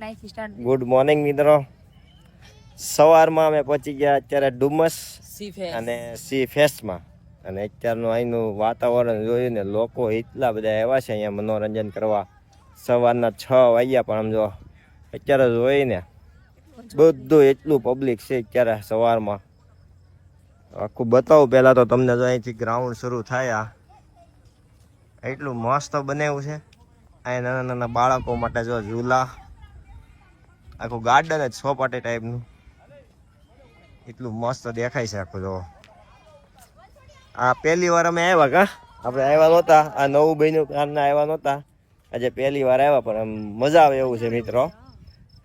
Good morning મિત્રો. સવારમાં અમે પહોંચી ગયા અત્યારે ડુમસ અને સી ફેસ્ટમાં. અને અત્યારનું અહીંનું વાતાવરણ જોયું ને, લોકો એટલા બધા આવ્યા છે અહીંયા મનોરંજન કરવા. સવારના 6 વાગ્યા પણ આમ જો અત્યારે જોઈને બધું એટલું પબ્લિક છે અત્યારે સવારમાં. આખું બતાવું પહેલાં તો તમને. જો અહીંથી ગ્રાઉન્ડ શરૂ થાય, એટલું મસ્ત બનાવ્યું છે. અહીં નાના નાના બાળકો માટે જો ઝૂલા, આખું ગાર્ડન જ સોપાટી ટાઈપનું, એટલું મસ્ત દેખાય છે આખું. જો આ પહેલી વાર અમે આવ્યા, કા આપણે આવ્યા નહોતા, આ નવું બન્યું કારના આવ્યા નહોતા, આજે પહેલી વાર આવ્યા. પણ આમ મજા આવે એવું છે મિત્રો,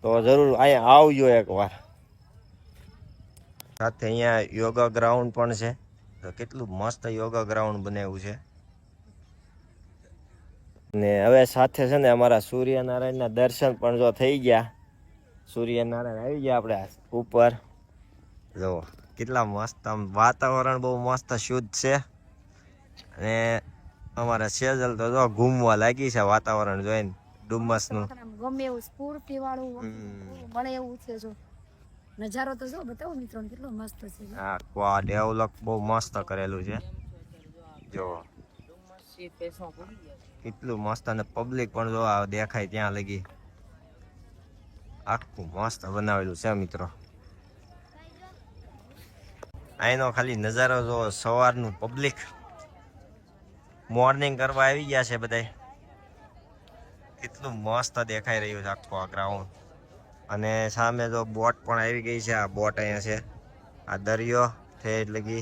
તો જરૂર અહીંયા આવજો એકવાર. સાથે અહીંયા યોગા ગ્રાઉન્ડ પણ છે, તો કેટલું મસ્ત યોગા ગ્રાઉન્ડ બનાવ્યું છે. ને હવે સાથે છે ને અમારા સૂર્યનારાયણના દર્શન પણ જો થઈ ગયા. સૂર્યનારાયણ આવી ગયા આપણે ઉપર. જો કેટલા મસ્ત, આમ વાતાવરણ બહુ મસ્ત શુદ્ધ છે. અને અમારા સેજલ તો જો ઘૂમવા લાગી છે વાતાવરણ જોઈને ડુમસનું. ગમે એવું સ્ફૂર્તિ વાળું મળે એવું છે. જો નજારો તો જો બતાવો મિત્રો, કેટલો મસ્ત છે. હા, વાહ, ડેવલપ બહુ મસ્ત કરેલું છે. જો કેટલું મસ્ત, અને પબ્લિક પણ જો દેખાય ત્યાં લગી. આખું મસ્ત બનાવેલું છે મિત્રો. અહીંનો ખાલી નજારો જો, સવારનું પબ્લિક મોર્નિંગ કરવા આવી ગયા છે બધા. કેટલું મસ્ત દેખાઈ રહ્યું છે આખું આ ગ્રાઉન્ડ. અને સામે જો બોટ પણ આવી ગઈ છે. આ બોટ અહીંયા છે, આ દરિયો છે. એટલે કે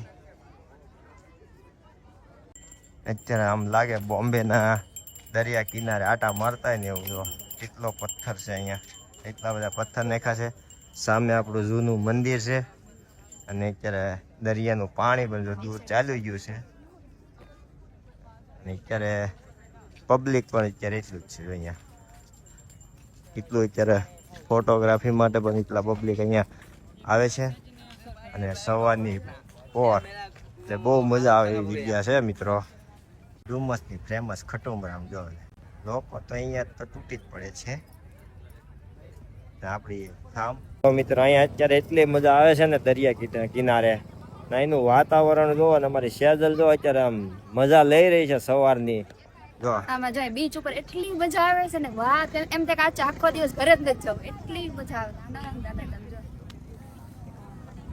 અત્યારે આમ લાગે બોમ્બેના દરિયા કિનારે આટા મારતા ને એવું. જો કેટલો પથ્થર છે અહીંયા, એટલા બધા પથ્થર નાખ્યા છે. સામે આપણું જૂનું મંદિર છે. અને અત્યારે દરિયાનું પાણી પણ જો દૂર ચાલ્યું ગયું છે. અને અત્યારે પબ્લિક પણ અત્યારે એટલું જ છે અહીંયા. કેટલું અત્યારે ફોટોગ્રાફી માટે પણ એટલા પબ્લિક અહીંયા આવે છે. અને સવારની પોર એટલે બહુ મજા આવે એવી જગ્યા છે મિત્રો. ડુમસની ફેમસ ખટુંબરામ જો લોકો તો અહીંયા તો તૂટી જ પડે છે. આપણી થામ મિત્રો અહીંયા અત્યારે એટલી મજા આવે છે ને દરિયા કિનારે. અહીંનું વાતાવરણ જો, અને અમારી સેજલ જો અત્યારે આમ મજા લઈ રહી છે સવારની. જો આમાં જાય બીચ ઉપર એટલી મજા આવે છે ને, વાત એમ તે કાચ આખો દિવસ ઘરે જ નથી જાવ, એટલી મજા આવે.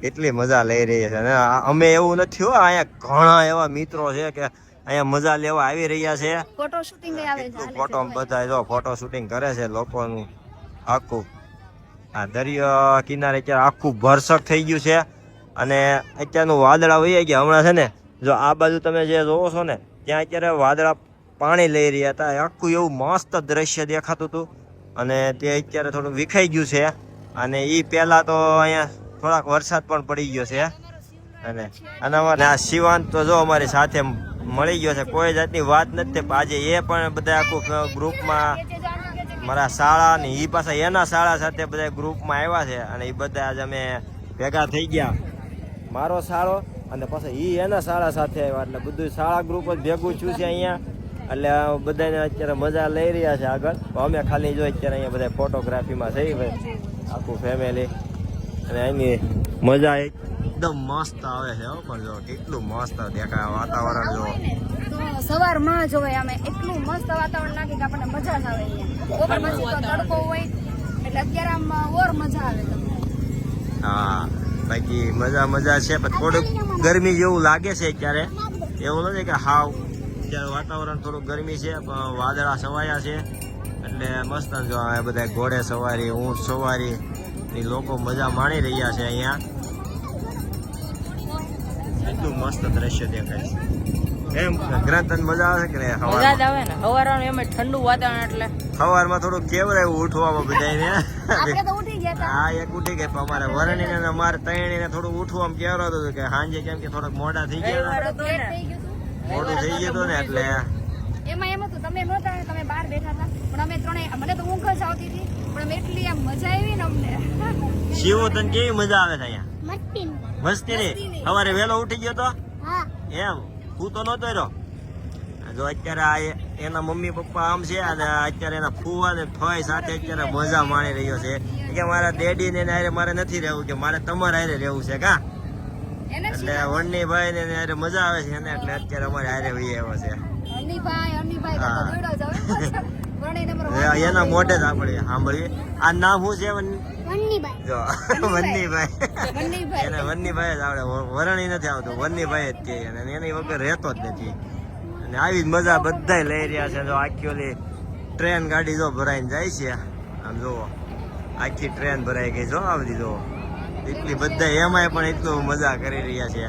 એટલી મજા લઈ રહી છે. અને અમે એવું નથી હો, અહીંયા ઘણા એવા મિત્રો છે કે અહીંયા મજા લેવા આવી રહ્યા છે. ફોટો શૂટિંગ આવે છે, ફોટો બધા જો ફોટો શૂટિંગ કરે છે લોકોનું. આખું આ દરિયા કિનારે અત્યારે આખું ભરસક થઈ ગયું છે. અને અત્યારનું વાદળા વહી ગયા હમણાં છે ને. જો આ બાજુ તમે જે જોવો છો ને, ત્યાં અત્યારે વાદળા પાણી લઈ રહ્યા હતા. આખું એવું મસ્ત દ્રશ્ય દેખાતું હતું. અને તે અત્યારે થોડું વિખાઈ ગયું છે. અને એ પહેલા તો અહીંયા થોડાક વરસાદ પણ પડી ગયો છે. અને અમારે આ શિવાંત તો જો અમારી સાથે મળી ગયો છે. કોઈ જાતની વાત નથી. આજે એ પણ બધા આખું ગ્રુપમાં, મારા શાળા ને એ પાછા એના શાળા સાથે બધા ગ્રુપમાં આવ્યા છે. અને એ બધા આજે અમે ભેગા થઈ ગયા. મારો શાળો અને પાછા એ એના શાળા સાથે આવ્યા. એટલે બધું શાળા ગ્રુપ જ ભેગું થયું છે અહીંયા. એટલે બધાને અત્યારે મજા લઈ રહ્યા છે આગળ. તો અમે ખાલી જો અત્યારે અહીંયા બધા ફોટોગ્રાફીમાં થઈ આખું ફેમિલી. અને એની મજા એકદમ મસ્ત આવે છે. પણ જો કેટલું મસ્ત દેખાય વાતાવરણ. જો સવારમાં જોવાય અમે એટલું મસ્ત વાતાવરણ લાગે કે આપણને મજા જ આવે. બપોર પછી તો તડકો હોય એટલે અત્યારે આમ ઓર મજા આવે તમને. હા, બાકી મજા છે. પણ થોડુંક ગરમી જેવું લાગે છે અત્યારે. એવું નથી કે હાવ અત્યારે વાતાવરણ થોડુંક ગરમી છે, પણ વાદળા છવાયા છે. એટલે મસ્ત જો આ બધા ઘોડે સવારી, ઊંટ સવારી, એ લોકો મજા માણી રહ્યા છે અહીંયા. એટલું મસ્ત દ્રશ્ય દેખાય છે. એમ ગ્રંથન મજા આવે કે મજા જ આવે ને. સવારનું એમ ઠંડુ વાતાવરણ એટલે સવારમાં થોડું કેવડાયું ઉઠવામાં બધાને. આપણે તો ઉઠી ગયા હતા. હા, એક ઉઠી ગયા. અમારે વરણીને ને મારે તૈણીને થોડું ઉઠવામાં કેવડાતું હતું કે સાંજે કેમ કે થોડોક મોડા થઈ ગયા, મોડું થઈ ગયું હતું ને. એટલે એમાં એમ હતું તમે નહોતા, તમે બહાર બેઠા હતા. પણ અમે ત્રણે, મને તો ઊંઘ જ આવતી હતી, પણ અમે એટલી આમ મજા આવી ને અમને. શિવો તને કેવી મજા આવે છે અહીંયા? મસ્તી ની. સવારે વહેલો ઉઠી ગયો તો? હા. એમ હું તો નહોતો રહ્યો. જો અત્યારે આ એના મમ્મી પપ્પા આમ છે અને અત્યારે એના ફુવા ને ફઈ સાથે અત્યારે મજા માણી રહ્યો છે કે મારા ડેડી ને હારે મારે નથી રહેવું કે મારે તમારે હારે રહેવું છે કા એને એટલે વણનીભાઈ ને હારે મજા આવે છે ને એટલે અત્યારે અમારે હારે વહી આવ્યો છે અનિભાઈ તો હા. દોડ્યો જ આવે વણી નંબર એના મોઢે જ આપણે સાંભળીએ આ નામ શું છે વન્નીભાઈ જો વન્નીભાઈ વન્નીભાઈ એને વન્નીભાઈ જ આવડે વરણી નથી આવતું વન્નીભાઈ જ છે અને એની વગર રહેતો જ નથી અને આવી જ મજા બધાય લઈ રહ્યા છે જો આખી ઓલી ટ્રેન ગાડી જો ભરાઈને જાય છે આમ જુઓ આખી ટ્રેન ભરાઈ ગઈ જો આ બધી જુઓ એટલી બધા એમાંય પણ એટલું મજા કરી રહ્યા છે